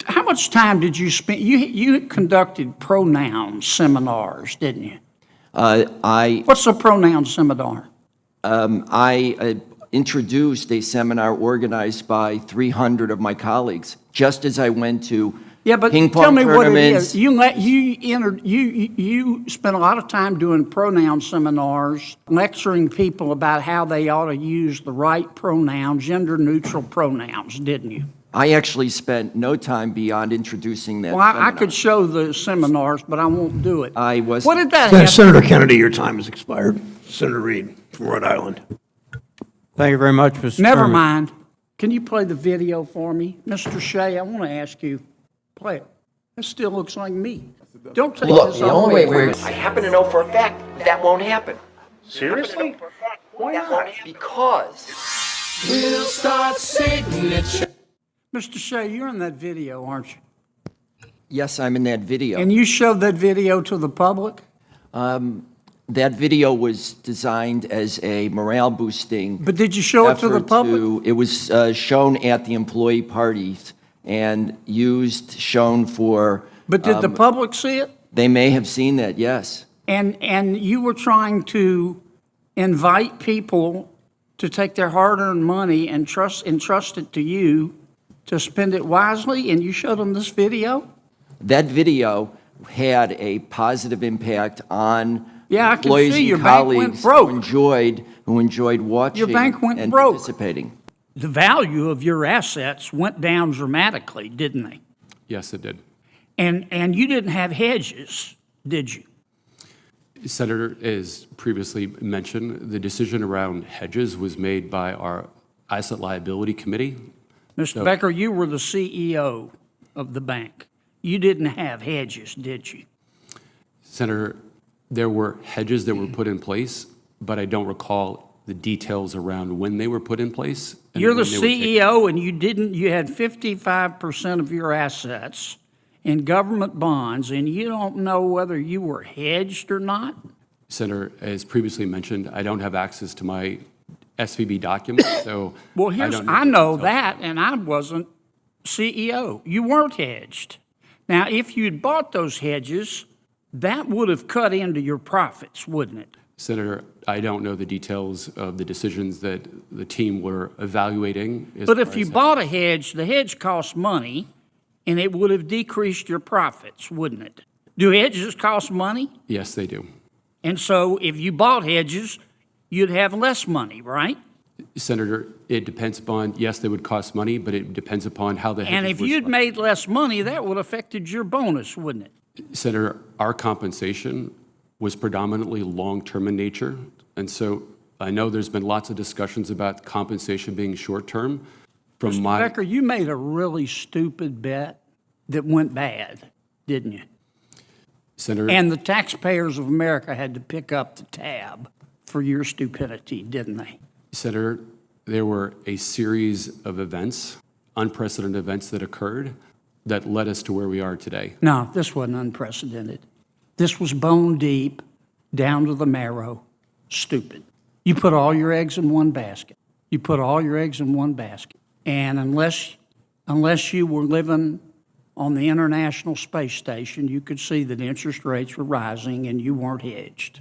How much time did you spend? You conducted pronoun seminars, didn't you? What's a pronoun seminar? I introduced a seminar organized by 300 of my colleagues, just as I went to ping pong tell me tournaments. what it is. You spent a lot of time doing pronoun seminars, lecturing people about how they ought to use the right pronouns, gender-neutral pronouns, didn't you? I actually spent no time beyond introducing that Well, I seminar. could show the seminars, but I won't do it. What did that have? Senator Kennedy, your time has expired. Senator Reed from Rhode Island. Thank you very much, Mr. Never Chairman. mind. Can you play the video for me? Mr. Shea, I want to ask you, play it. It still looks like me. Don't take Look, this the off only me. way I happen to know for a fact that won't happen. Seriously? Why not? Because We'll start signature. Mr. Shea, you're in that video, aren't you? Yes, I'm in that video. And you showed that video to the public? That video was designed as a morale-boosting But did you show it to the effort public? It was shown at the employee parties and shown for... But did the public see it? They may have seen that, yes. And you were trying to invite people to take their hard-earned money and entrust it to you to spend it wisely, and you showed them this video? That video had a positive impact on Yeah, I can employees see and your bank went colleagues broke. who enjoyed watching Your bank went and broke. participating. The value of your assets went down dramatically, didn't they? Yes, it did. And you didn't have hedges, did you? Senator, as previously mentioned, the decision around hedges was made by our Asset Liability Committee. Mr. Becker, you were the CEO of the bank. You didn't have hedges, did you? Senator, there were hedges that were put in place, but I don't recall the details around when they were put in place. and You're the when they were taken. CEO, and you had 55% of your assets in government bonds, and you don't know whether you were hedged or not? Senator, as previously mentioned, I don't have access to my SVB documents, so Well, I don't I the know details. that, and I wasn't CEO. You weren't hedged. Now, if you'd bought those hedges, that would have cut into your profits, wouldn't it? Senator, I don't know the details of the decisions that the team were evaluating. But if you bought a hedge, the hedge cost money, and it would have decreased your profits, wouldn't it? Do hedges cost money? Yes, they do. And so if you bought hedges, you'd have less money, right? Senator, it depends upon, yes, they would cost money, but it depends upon how the hedges And if were you'd structured. made less money, that would have affected your bonus, wouldn't it? Senator, our compensation was predominantly long-term in nature, and so I know there's been lots of discussions about compensation being short-term. From Mr. Becker, you made a really stupid bet that went bad, didn't you? Senator, And the taxpayers of America had to pick up the tab for your stupidity, didn't they? Senator, there were a series of events, unprecedented events that occurred that led us to where we are today. No, this wasn't unprecedented. This was bone deep, down to the marrow, stupid. You put all your eggs in one basket. You put all your eggs in one basket. And unless you were living on the International Space Station, you could see that interest rates were rising and you weren't hedged.